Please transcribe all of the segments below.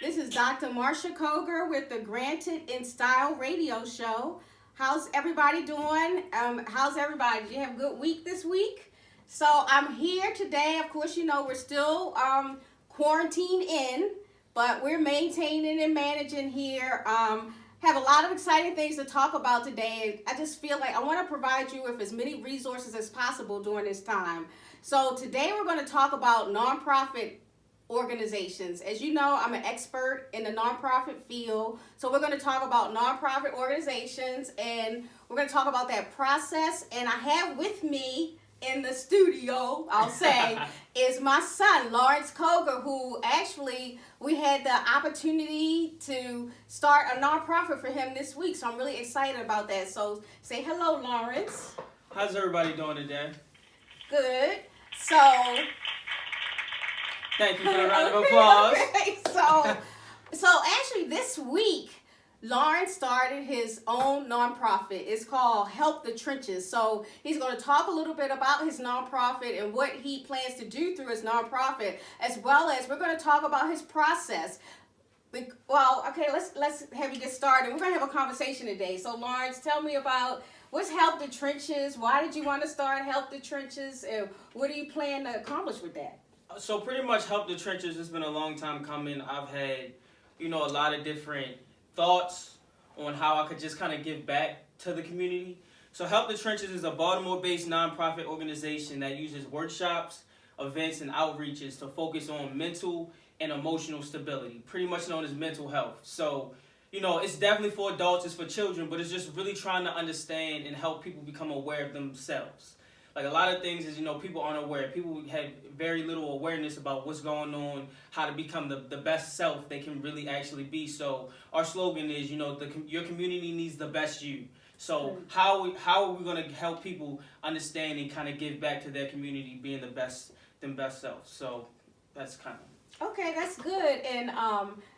This is Dr. Marsha Koger with the Granted in Style radio show. How's everybody doing? How's everybody? Did you have a good week this week? So I'm here today. Of course, you know we're still quarantined in, but we're maintaining and managing here. Have a lot of exciting things to talk about today. I just feel like I want to provide you with as many resources as possible during this time. So today we're going to talk about nonprofit organizations. As you know, I'm an expert in the nonprofit field. So we're going to talk about nonprofit organizations and we're going to talk about that process. And I have with me in the studio, I'll say, is my son, Lawrence Koger, who actually we had the opportunity to start a nonprofit for him this week. So I'm really excited about that. So say hello, Lawrence. How's everybody doing today? Good. So thank you for the round of applause. Okay. So actually this week, Lawrence started his own nonprofit. It's called Help the Trenches. So he's going to talk a little bit about his nonprofit and what he plans to do through his nonprofit, as well as we're going to talk about his process. Well, okay, let's have you get started. We're going to have a conversation today. So Lawrence, tell me about what's Help the Trenches. Why did you want to start Help the Trenches? And what do you plan to accomplish with that? So pretty much Help the Trenches has been a long time coming. I've had, a lot of different thoughts on how I could just kind of give back to the community. So Help the Trenches is a Baltimore-based nonprofit organization that uses workshops, events, and outreaches to focus on mental and emotional stability, pretty much known as mental health. So, it's definitely for adults, it's for children, but it's just really trying to understand and help people become aware of themselves. Like a lot of things is, people aren't aware. People have very little awareness about what's going on, how to become the best self they can really actually be. So our slogan is, your community needs the best you. So how are we going to help people understand and kind of give back to their community being the best self? So that's kind of. Okay, that's good. And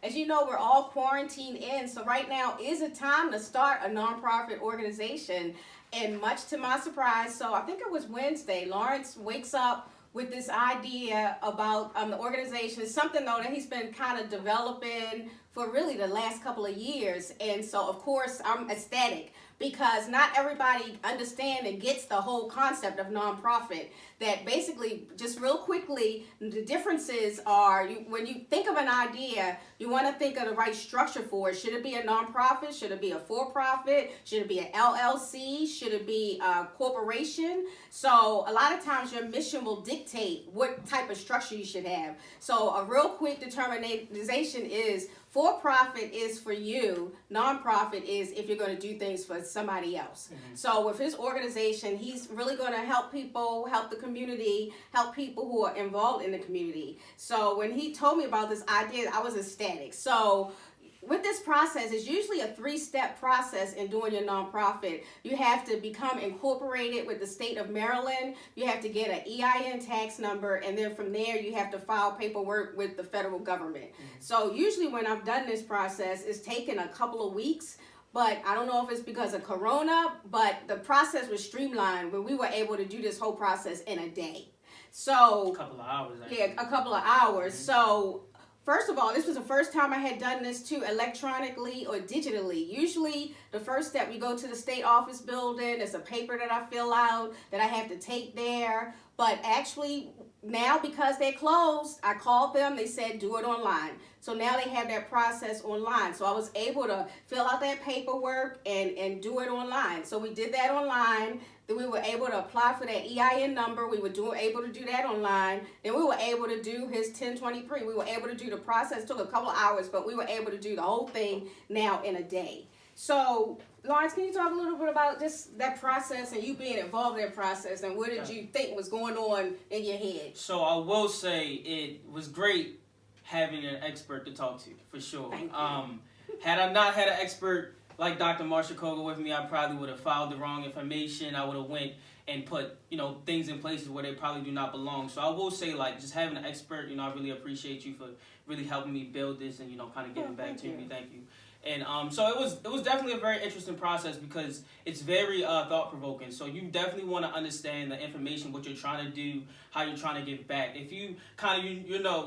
as you know, we're all quarantined in. So right now is a time to start a nonprofit organization. And much to my surprise, so I think it was Wednesday, Lawrence wakes up with this idea about the organization. It's something, though, that he's been kind of developing for really the last couple of years. And so, of course, I'm ecstatic because not everybody understands and gets the whole concept of nonprofit. That basically, just real quickly, the differences are when you think of an idea, you want to think of the right structure for it. Should it be a nonprofit? Should it be a for-profit? Should it be an LLC? Should it be a corporation? So a lot of times your mission will dictate what type of structure you should have. So a real quick determination is for-profit is for you, nonprofit is if you're going to do things for somebody else. Mm-hmm. So with his organization, he's really going to help people, help the community, help people who are involved in the community. So when he told me about this idea, I was ecstatic. So with this process, it's usually a 3-step process in doing your nonprofit. You have to become incorporated with the state of Maryland. You have to get an EIN tax number, and then from there, you have to file paperwork with the federal government. Mm-hmm. So usually when I've done this process, it's taken a couple of weeks, but I don't know if it's because of Corona, but the process was streamlined where we were able to do this whole process in a day. So a couple of hours. Actually. Yeah, a couple of hours. Mm-hmm. So first of all, this was the first time I had done this too, electronically or digitally. Usually, the first step, you go to the state office building. There's a paper that I fill out that I have to take there. But actually, now because they're closed, I called them. They said, do it online. So now they have that process online. So I was able to fill out that paperwork and do it online. So we did that online. Then we were able to apply for that EIN number. We were able to do that online. Then we were able to do his 1023. We were able to do the process. It took a couple of hours, but we were able to do the whole thing now in a day. So, Lawrence, can you talk a little bit about just that process and you being involved in that process and what did you think was going on in your head? So I will say it was great having an expert to talk to, for sure. Thank you. Had I not had an expert like Dr. Marsha Koger with me, I probably would have filed the wrong information. I would have went and put, things in places where they probably do not belong. So I will say, just having an expert, I really appreciate you for really helping me build this and, kind of giving back to me. Thank you. And so it was definitely a very interesting process because it's very thought provoking. So you definitely want to understand the information, what you're trying to do, how you're trying to give back. If you kind of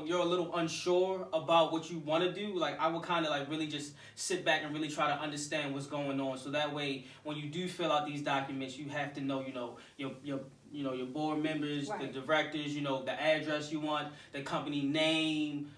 you're a little unsure about what you want to do, like I would kind of like really just sit back and really try to understand what's going on. So that way, when you do fill out these documents, you have to know your board members, right. the directors, the address you want, the company name,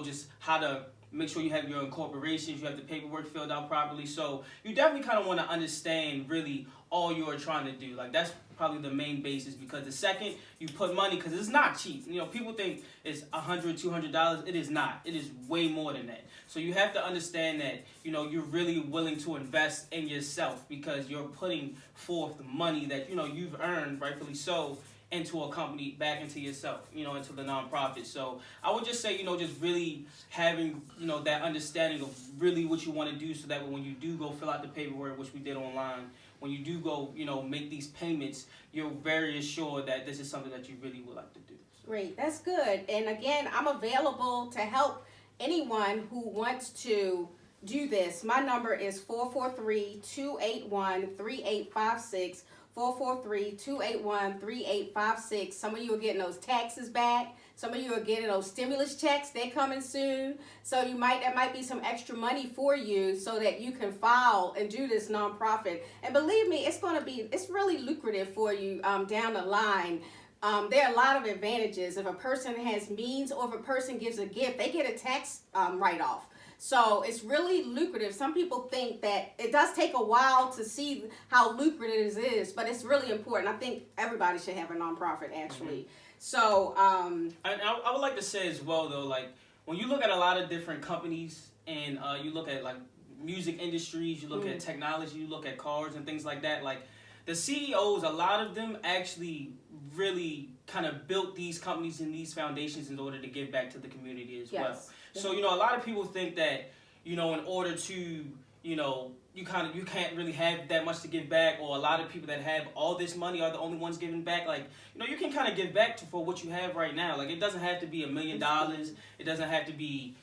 just how to make sure you have your incorporations, you have the paperwork filled out properly. So you definitely kind of want to understand really all you're trying to do. Like that's probably the main basis, because the second you put money, because it's not cheap. People think it's $100, $200. It is not. It is way more than that. So you have to understand that, you're really willing to invest in yourself because you're putting forth money that, you've earned, rightfully so, into a company, back into yourself, into the nonprofit. So I would just say, just really having, that understanding of really what you want to do, so that when you do go fill out the paperwork, which we did online, when you do go, make these payments, you're very assured that this is something that you really would like to do. So. Great, that's good. And again, I'm available to help anyone who wants to do this. My number is 443-281-3856. 443-281-3856. Some of you are getting those taxes back. Some of you are getting those stimulus checks. They're coming soon. So that might be some extra money for you so that you can file and do this nonprofit. And believe me, it's really lucrative for you down the line. There are a lot of advantages. If a person has means or if a person gives a gift, they get a tax write-off. So it's really lucrative. Some people think that it does take a while to see how lucrative it is, but it's really important. I think everybody should have a nonprofit, actually. Mm-hmm. So, and I would like to say as well, though, like when you look at a lot of different companies and you look at like music industries, you look at technology, you look at cars and things like that, like the CEOs, a lot of them actually really kind of built these companies and these foundations in order to give back to the community as well. So, a lot of people think that, in order to, you can't really have that much to give back, or a lot of people that have all this money are the only ones giving back. Like, you can kind of give back for what you have right now. Like, it doesn't have to be $1 million. It doesn't have to be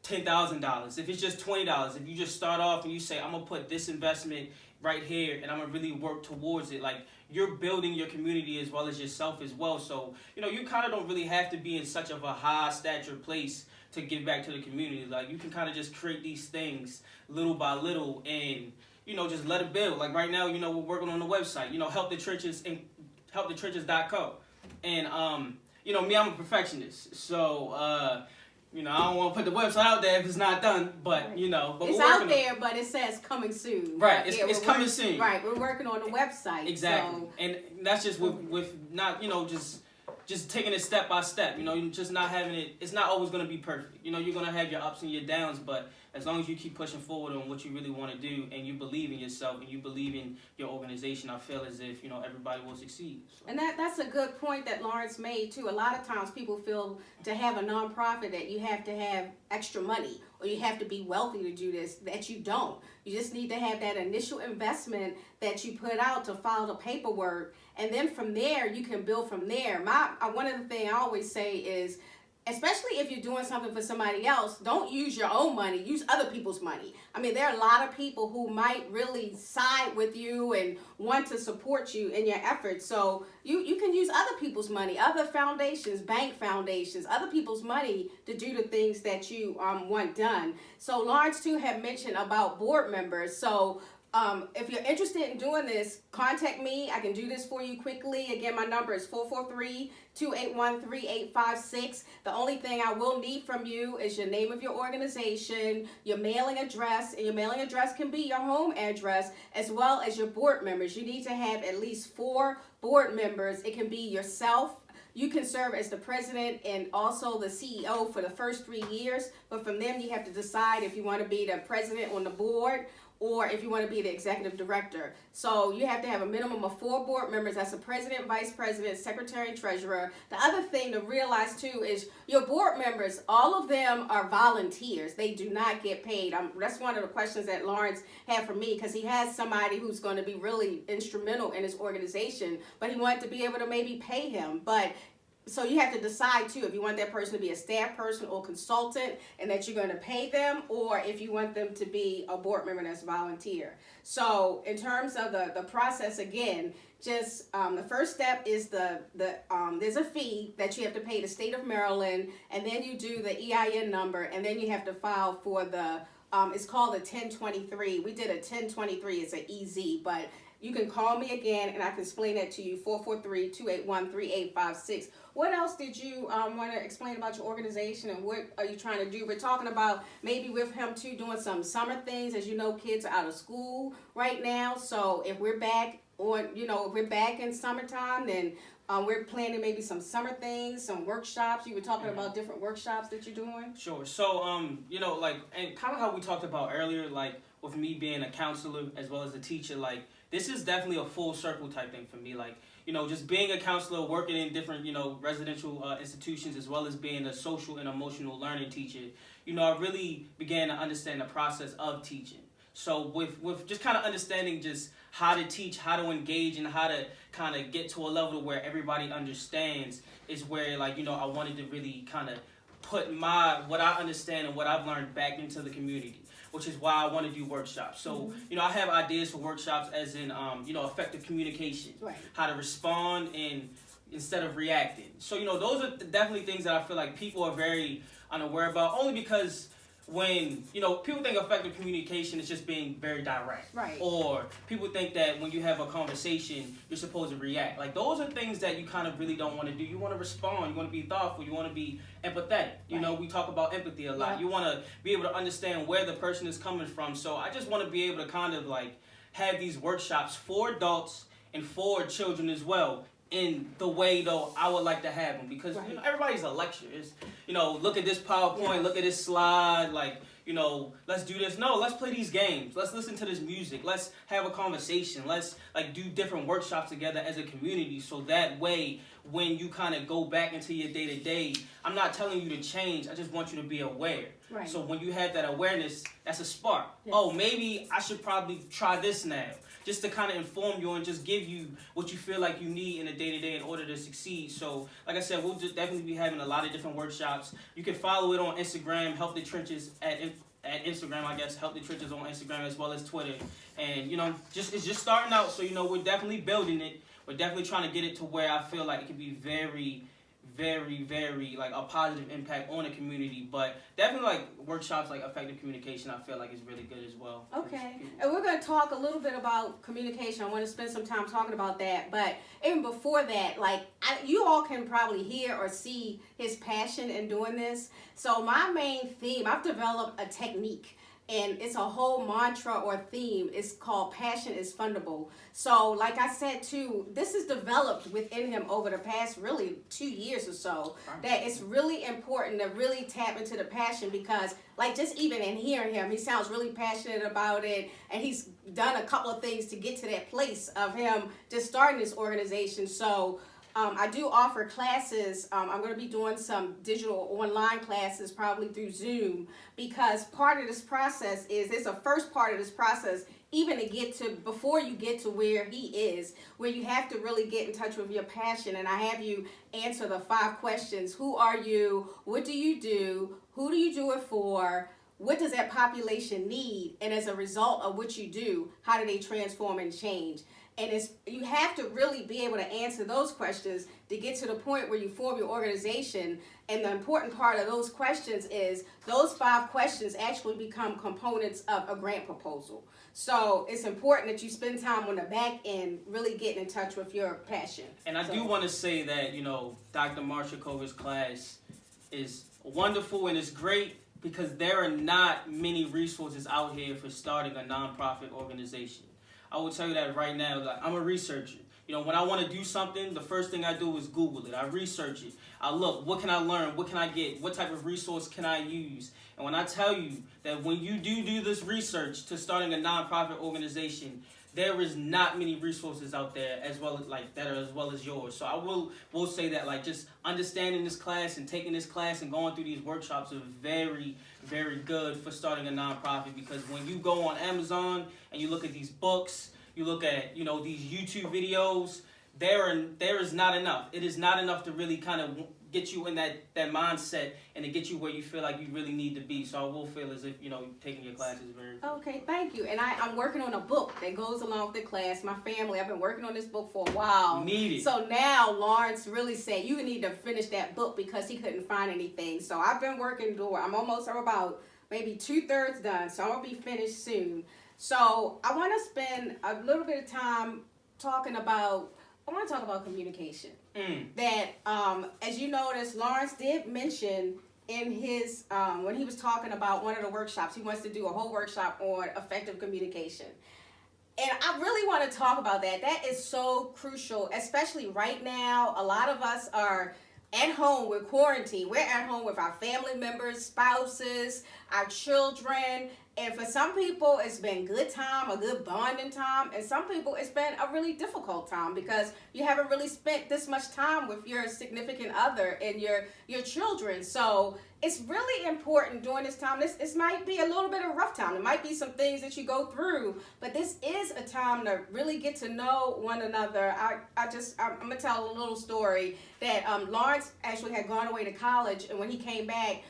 $10,000. If it's just $20, if you just start off and you say, I'm going to put this investment right here and I'm going to really work towards it, like, you're building your community as well as yourself as well. So, you kind of don't really have to be in such of a high stature place to give back to the community. Like, you can kind of just create these things little by little and, just let it build. Like right now, we're working on the website, help the churches and helpthechurches.co. And, me, I'm a perfectionist. So, I don't want to put the website out there if it's not done, but, but it's out there, but it says coming soon. Right, it's coming soon. Right, we're working on the website. Exactly. So. And that's just with not, just taking it step by step, just not having it. It's not always going to be perfect. You're going to have your ups and your downs, but as long as you keep pushing forward on what you really want to do and you believe in yourself and you believe in your organization, I feel as if, everybody will succeed. So. And that's a good point that Lawrence made too. A lot of times people feel to have a nonprofit that you have to have extra money or you have to be wealthy to do this, that you don't. You just need to have that initial investment that you put out to file the paperwork, and then from there you can build from there. One of the things I always say is, especially if you're doing something for somebody else, don't use your own money, use other people's money. I mean, there are a lot of people who might really side with you and want to support you in your efforts. So you can use other people's money, other foundations, bank foundations, other people's money to do the things that you want done. So Lawrence too had mentioned about board members. So if you're interested in doing this, contact me. I can do this for you quickly. Again, my number is 443-281-3856. The only thing I will need from you is your name of your organization, your mailing address, and your mailing address can be your home address, as well as your board members. You need to have at least 4 board members. It can be yourself. You can serve as the president and also the CEO for the first 3 years, but from them you have to decide if you want to be the president on the board or if you want to be the executive director. So you have to have a minimum of 4 board members. That's the president, vice president, secretary, and treasurer. The other thing to realize too is your board members, all of them are volunteers. They do not get paid. That's one of the questions that Lawrence had for me, because he has somebody who's going to be really instrumental in his organization, but he wanted to be able to maybe pay him. But so you have to decide too if you want that person to be a staff person or consultant and that you're going to pay them, or if you want them to be a board member that's volunteer. So in terms of the process, again, just the first step is there's a fee that you have to pay the state of Maryland, and then you do the EIN number, and then you have to file for the it's called a 1023. We did a 1023. It's an EZ, but you can call me again and I can explain that to you, 443-281-3856. What else did you want to explain about your organization, and what are you trying to do? We're talking about maybe with him too doing some summer things. As you know, kids are out of school right now. So if we're back if we're back in summertime, then we're planning maybe some summer things, some workshops. You were talking about different workshops that you're doing. Sure. So, and kind of how we talked about earlier, like with me being a counselor as well as a teacher, like this is definitely a full circle type thing for me. Like, just being a counselor, working in different, residential institutions, as well as being a social and emotional learning teacher, I really began to understand the process of teaching. So with just kind of understanding just how to teach, how to engage, and how to kind of get to a level where everybody understands is where, like, I wanted to really kind of put what I understand and what I've learned back into the community, which is why I want to do workshops. So, I have ideas for workshops as in, effective communication, right, how to respond instead of reacting. So, those are definitely things that I feel like people are very unaware about, only because when, people think effective communication is just being very direct. Right. Or people think that when you have a conversation, you're supposed to react. Like, those are things that you kind of really don't want to do. You want to respond. You want to be thoughtful. You want to be empathetic. We talk about empathy a lot. Yeah. You want to be able to understand where the person is coming from. So I just want to be able to kind of, like, have these workshops for adults and for children as well, in the way, though, I would like to have them. Because, right, everybody's a lecturer. It's, look at this PowerPoint, look at this slide, like, let's do this. No, let's play these games. Let's listen to this music. Let's have a conversation. Let's, like, do different workshops together as a community, so that way, when you kind of go back into your day-to-day, I'm not telling you to change. I just want you to be aware. Right. So when you have that awareness, that's a spark. Yes. Oh, maybe I should probably try this now, just to kind of inform you and just give you what you feel like you need in the day-to-day in order to succeed. So, like I said, we'll just definitely be having a lot of different workshops. You can follow it on Instagram, Help the Trenches at Instagram, I guess, Help the Trenches on Instagram as well as Twitter. And, it's just starting out, so, we're definitely building it. We're definitely trying to get it to where I feel like it can be very, very, very, like, a positive impact on the community. But definitely, like, workshops like effective communication, I feel like is really good as well. Okay, and we're going to talk a little bit about communication. I want to spend some time talking about that. But even before that, like, you all can probably hear or see his passion in doing this. So my main theme, I've developed a technique, and it's a whole mantra or theme. It's called Passion is Fundable. So, like I said, too, this is developed within him over the past really 2 years or so, that it's really important to really tap into the passion, because, like, just even in hearing him, he sounds really passionate about it, and he's done a couple of things to get to that place of him just starting this organization. So, I do offer classes. I'm going to be doing some digital online classes, probably through Zoom, because part of this process there's a first part of this process, even to get to, before you get to where he is, where you have to really get in touch with your passion. And I have you answer the 5 questions. Who are you? What do you do? Who do you do it for? What does that population need? And as a result of what you do, how do they transform and change? And you have to really be able to answer those questions to get to the point where you form your organization. And the important part of those questions is those 5 questions actually become components of a grant proposal. So it's important that you spend time on the back end really getting in touch with your passion. And I do want to say that, Dr. Marsha Koger's class is wonderful and it's great, because there are not many resources out here for starting a nonprofit organization. I will tell you that right now. Like, I'm a researcher. When I want to do something, the first thing I do is Google it. I research it. I look, what can I learn? What can I get? What type of resource can I use? And when I tell you that when you do this research to starting a nonprofit organization, there is not many resources out there as well as yours. So I will say that, like, just understanding this class and taking this class and going through these workshops are very, very good for starting a nonprofit, because when you go on Amazon and you look at these books, you look at, these YouTube videos, there is not enough. It is not enough to really kind of get you in that mindset and to get you where you feel like you really need to be. So I will feel as if, taking your classes very Okay, thank you. And I'm working on a book that goes along with the class. My family, I've been working on this book for a while. Need it. So now Lawrence really said, you need to finish that book because he couldn't find anything. So I've been working I'm about maybe 2/3 done. So I'm going to be finished soon. So I want to spend a little bit of time talking about communication. That, as you notice, Lawrence did mention in his, when he was talking about one of the workshops, he wants to do a whole workshop on effective communication. And I really want to talk about that. That is so crucial, especially right now. A lot of us are at home with quarantine. We're at home with our family members, spouses, our children. And for some people, it's been good time, a good bonding time. And some people, it's been a really difficult time because you haven't really spent this much time with your significant other and your children. So it's really important during this time. This might be a little bit of a rough time. There might be some things that you go through, but this is a time to really get to know one another. I'm going to tell a little story that Lawrence actually had gone away to college, and when he came back,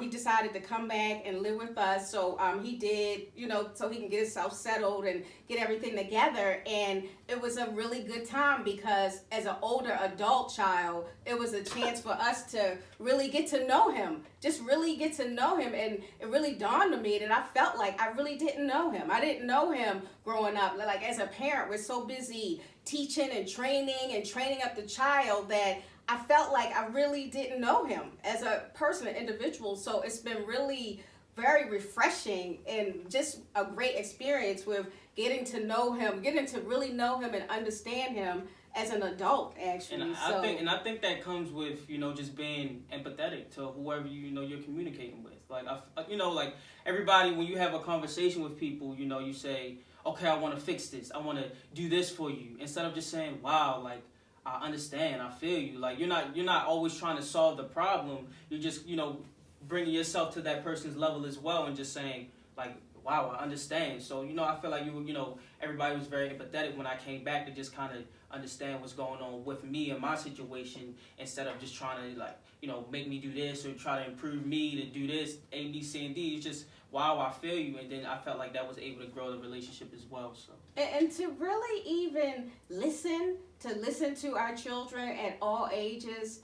he decided to come back and live with us. So he did, so he can get himself settled and get everything together. And it was a really good time because as an older adult child, it was a chance for us to really get to know him, just really get to know him. And it really dawned on me that I felt like I really didn't know him. I didn't know him growing up. Like as a parent, we're so busy teaching and training up the child that I felt like I really didn't know him as a person, an individual. So it's been really very refreshing and just a great experience with getting to know him, getting to really know him and understand him as an adult, actually. And I think that comes with, just being empathetic to whoever you're communicating with. Like, like everybody, when you have a conversation with people, you say, okay, I want to fix this. I want to do this for you. Instead of just saying, wow, like, I understand, I feel you. Like, you're not always trying to solve the problem. You're just, bringing yourself to that person's level as well and just saying, like, wow, I understand. So, I feel like everybody was very empathetic when I came back to just kind of understand what's going on with me and my situation instead of just trying to, like, make me do this or try to improve me to do this, A, B, C, and D. It's just, wow, I feel you. And then I felt like that was able to grow the relationship as well. So. And to really even listen to our children at all ages.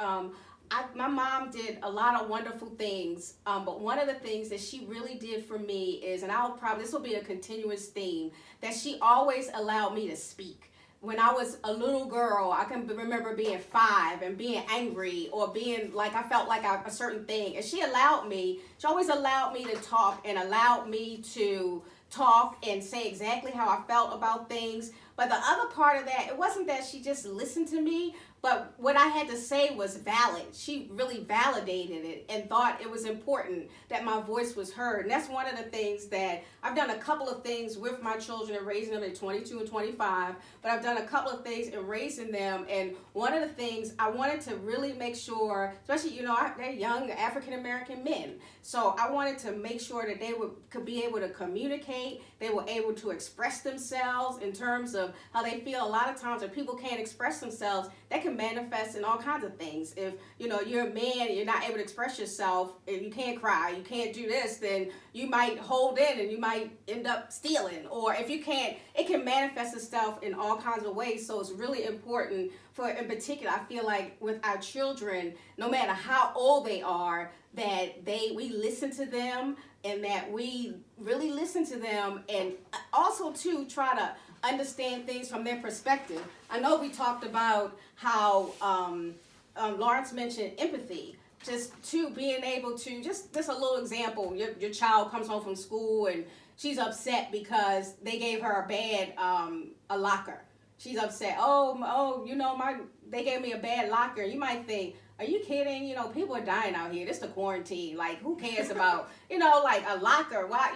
My mom did a lot of wonderful things, but one of the things that she really did for me is, and this will be a continuous theme, that she always allowed me to speak. When I was a little girl, I can remember being 5 and being angry or being like I felt like a certain thing. And she always allowed me to talk and allowed me to talk and say exactly how I felt about things. But the other part of that, it wasn't that she just listened to me, but what I had to say was valid. She really validated it and thought it was important that my voice was heard. And that's one of the things that I've done a couple of things with my children and raising them at 22 and 25, but I've done a couple of things in raising them. And one of the things I wanted to really make sure, especially, they're young African-American men. So I wanted to make sure that they could be able to communicate. They were able to express themselves in terms of how they feel. A lot of times when people can't express themselves, that can manifest in all kinds of things. If you're a man and you're not able to express yourself and you can't cry, you can't do this, then you might hold in and you might end up stealing. Or if you can't, it can manifest itself in all kinds of ways. So it's really important in particular, I feel like with our children, no matter how old they are, that we listen to them and that we really listen to them, and also to try to understand things from their perspective. I know we talked about how Lawrence mentioned empathy, just to being able to, just a little example, your child comes home from school and she's upset because they gave her a bad a locker. She's upset. They gave me a bad locker. You might think, are you kidding? People are dying out here. This is the quarantine. Like, who cares about, like a locker? Why,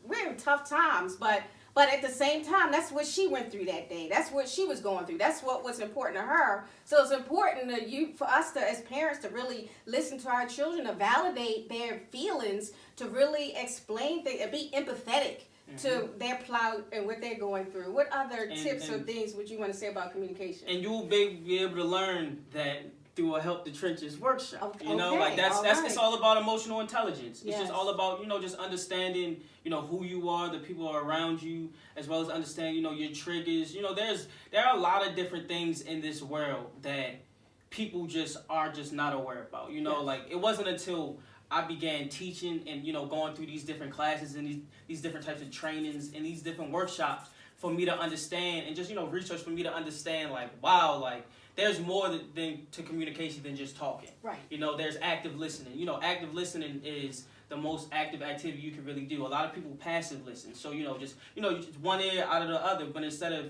we're in tough times. But But at the same time, that's what she went through that day. That's what she was going through. That's what was important to her. So it's important for us to, as parents, to really listen to our children, to validate their feelings, to really explain things, and be empathetic to their plight and what they're going through. What other tips or things would you want to say about communication? And you'll be able to learn that through a Help the Trenches workshop. You know, Okay, like that's right. it's all about emotional intelligence. It's Yes. just all about, just understanding, who you are, the people around you, as well as understanding, your triggers. There are a lot of different things in this world that people are just not aware about. Yes. Like it wasn't until I began teaching and, going through these different classes and these different types of trainings and these different workshops for me to understand, and just, research for me to understand, like, wow, like, there's more to communication than just talking. Right. There's active listening. Active listening is the most active activity you can really do. A lot of people passive listen. So, just one ear out of the other, but instead of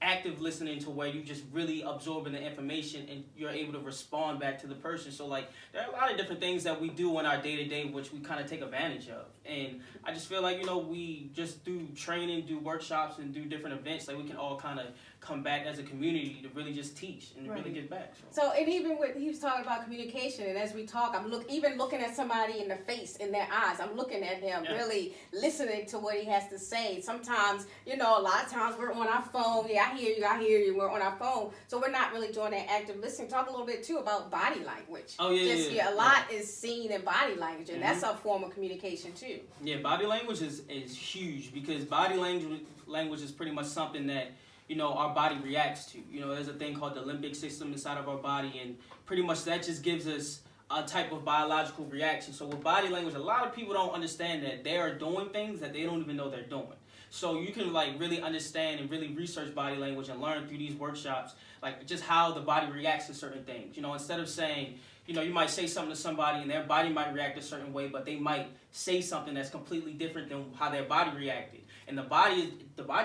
active listening to where you just really absorbing the information and you're able to respond back to the person. So like there are a lot of different things that we do in our day-to-day which we kind of take advantage of. And I just feel like, we just do training, do workshops, and do different events, like we can all kind of come back as a community to really just teach and really get back. So and even when he was talking about communication, and as we talk, I'm looking at somebody in the face, in their eyes. I'm looking at him, really listening to what he has to say. Sometimes, a lot of times we're on our phone. Yeah, I hear you. We're on our phone, so we're not really doing that active listening. Talk a little bit too about body language. Oh yeah, a lot is seen in body language, and that's a form of communication too. Yeah, body language is huge, because body language is pretty much something that our body reacts to. There's a thing called the limbic system inside of our body, and pretty much that just gives us a type of biological reaction. So with body language, a lot of people don't understand that they are doing things that they don't even know they're doing. So you can really understand and really research body language and learn through these workshops, like just how the body reacts to certain things. Instead of saying, you might say something to somebody and their body might react a certain way, but they might say something that's completely different than how their body reacted. And the body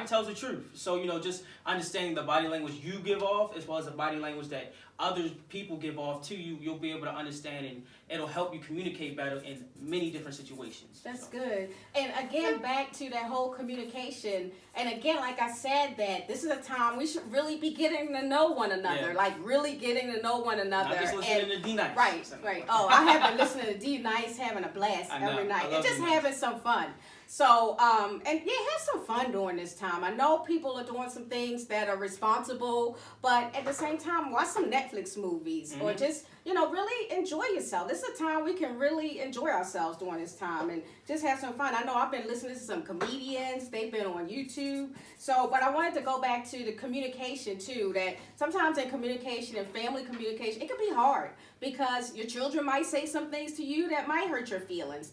tells the truth. So, just understanding the body language you give off as well as the body language that other people give off to you, you'll be able to understand, and it'll help you communicate better in many different situations. That's good. And again, back to that whole communication. And again, like I said, that this is a time we should really be getting to know one another, like really getting to know one another. Not just listening to D-Nice. Right. Oh, I have been listening to D-Nice, having a blast every night, and just having some fun. So, and have some fun during this time. I know people are doing some things that are responsible, but at the same time, watch some Netflix movies or just, really enjoy yourself. This is a time we can really enjoy ourselves during this time and just have some fun. I know I've been listening to some comedians. They've been on YouTube. So, but I wanted to go back to the communication too, that sometimes in communication and family communication, it can be hard because your children might say some things to you that might hurt your feelings,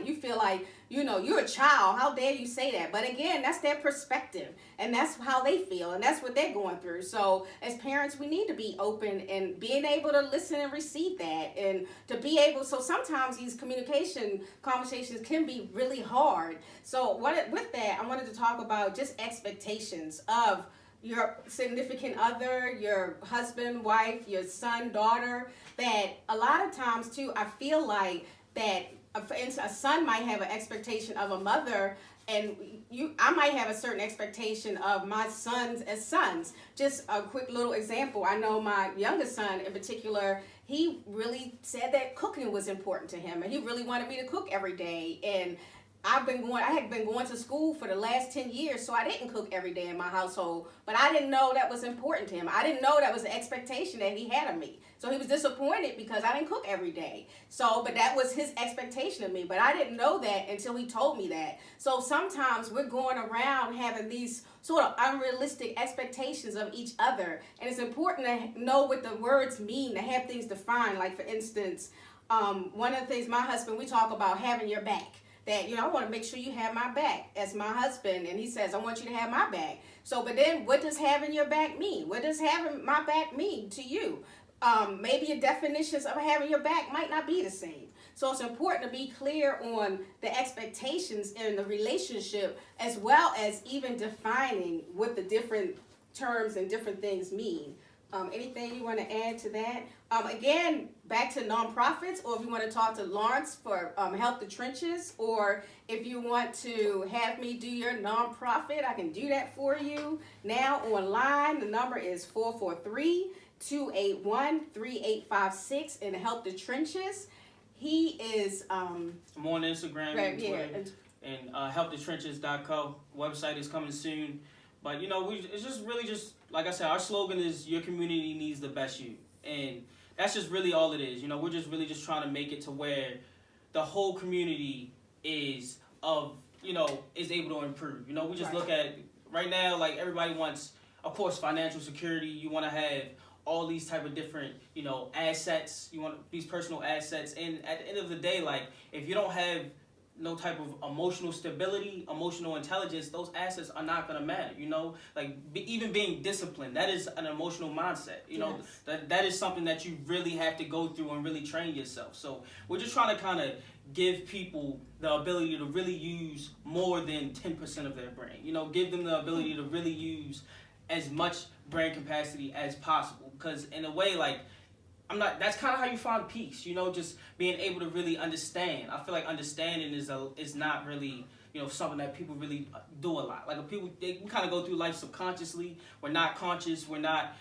you feel like, you're a child, how dare you say that? But again, that's their perspective, and that's how they feel, and that's what they're going through. So as parents, we need to be open and being able to listen and receive that, and to be able, so sometimes these communication conversations can be really hard. So with that, I wanted to talk about just expectations of your significant other, your husband, wife, your son, daughter, that a lot of times too, I feel like that, for instance, a son might have an expectation of a mother, and I might have a certain expectation of my sons as sons. Just a quick little example. I know my youngest son in particular, he really said that cooking was important to him, and he really wanted me to cook every day. And I had been going to school for the last 10 years, so I didn't cook every day in my household, but I didn't know that was important to him. I didn't know that was the expectation that he had of me. So he was disappointed because I didn't cook every day. But that was his expectation of me, but I didn't know that until he told me that. So sometimes we're going around having these sort of unrealistic expectations of each other, and it's important to know what the words mean, to have things defined. Like, for instance, one of the things, my husband, we talk about having your back. That, I want to make sure you have my back as my husband. And he says, I want you to have my back. So, but then what does having your back mean? What does having my back mean to you? Maybe your definitions of having your back might not be the same. So it's important to be clear on the expectations in the relationship, as well as even defining what the different terms and different things mean. Anything you want to add to that? Again, back to nonprofits, or if you want to talk to Lawrence for Help the Trenches, or if you want to have me do your nonprofit, I can do that for you. Now online, the number is 443-281-3856 and Help the Trenches. He is I'm on Instagram right, and Twitter, and helpthetrenches.co. Website is coming soon. But it's just really just like I said, our slogan is your community needs the best you, and that's just really all it is. We're just really just trying to make it to where the whole community is is able to improve. We just Right. look at right now, like everybody wants, of course, financial security. You want to have all these type of different, assets. You want these personal assets, and at the end of the day, like if you don't have no type of emotional stability, emotional intelligence, those assets are not going to matter. Even being disciplined, that is an emotional mindset. Yes. That is something that you really have to go through and really train yourself. So we're just trying to kind of give people the ability to really use more than 10% of their brain. Give them the ability to really use as much brain capacity as possible, because in a way, like, that's kind of how you find peace, just being able to really understand. I feel like understanding is not really, something that people really do a lot. Like we kind of go through life subconsciously. We're not conscious. We're not,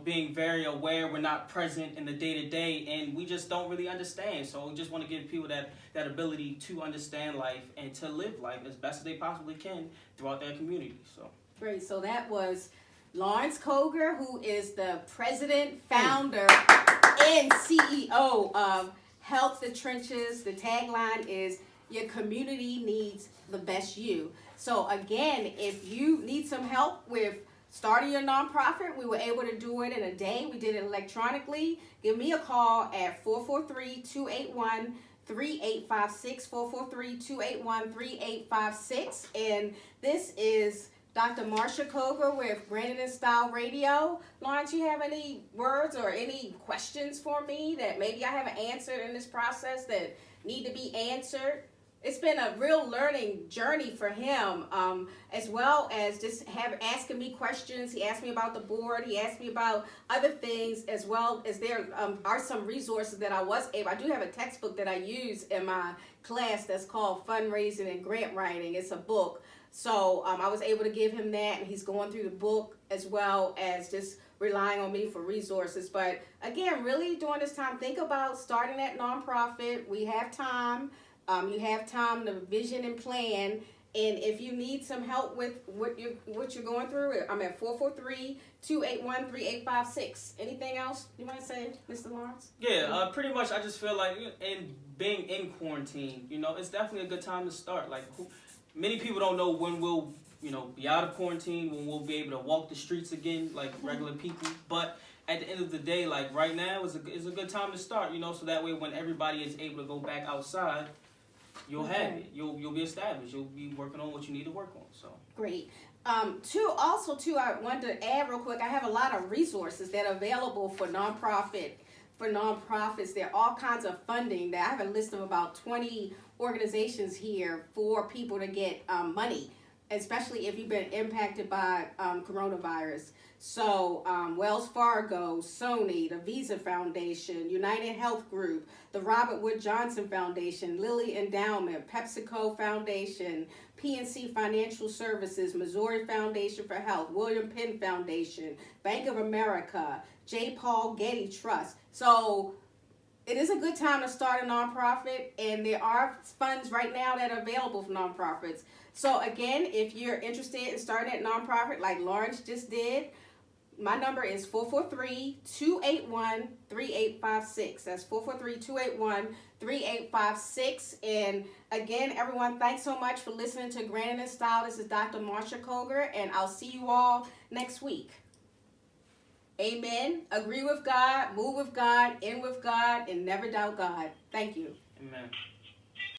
being very aware. We're not present in the day-to-day, and we just don't really understand. So we just want to give people that ability to understand life and to live life as best as they possibly can throughout their community. So great. So that was Lawrence Koger, who is the president, founder, and CEO of Help the Trenches. The tagline is, your community needs the best you. So again, if you need some help with starting your nonprofit, we were able to do it in a day. We did it electronically. Give me a call at 443-281-3856, 443-281-3856. And this is Dr. Marsha Koger with Brandon and Style Radio. Lawrence, you have any words or any questions for me that maybe I haven't answered in this process that need to be answered? It's been a real learning journey for him, as well as just asking me questions. He asked me about the board. He asked me about other things, as well as there are some resources that I do have a textbook that I use in my class that's called Fundraising and Grant Writing. It's a book. So I was able to give him that, and he's going through the book as well as just relying on me for resources. But again, really during this time, think about starting that nonprofit. We have time. You have time to vision and plan. And if you need some help with what you're going through, I'm at 443-281-3856. Anything else you want to say, Mr. Lawrence? Yeah, pretty much. I just feel like being in quarantine, it's definitely a good time to start. Like, many people don't know when we'll, be out of quarantine, when we'll be able to walk the streets again like regular people. But at the end of the day, like right now is a good time to start, so that way when everybody is able to go back outside, you'll have it. You'll be established. You'll be working on what you need to work on. So great. I wanted to add real quick, I have a lot of resources that are available for nonprofits. There are all kinds of funding. I have a list of about 20 organizations here for people to get money, especially if you've been impacted by coronavirus. So Wells Fargo, Sony, the Visa Foundation, United Health Group, the Robert Wood Johnson Foundation, Lilly Endowment, PepsiCo Foundation, PNC Financial Services, Missouri Foundation for Health, William Penn Foundation, Bank of America, J. Paul Getty Trust. So it is a good time to start a nonprofit, and there are funds right now that are available for nonprofits. So again, if you're interested in starting a nonprofit like Lawrence just did, my number is 443-281-3856. That's 443-281-3856. And again, everyone, thanks so much for listening to Brandon and Style. This is Dr. Marsha Koger, and I'll see you all next week. Amen. Agree with God, move with God, end with God, and never doubt God. Thank you. amen.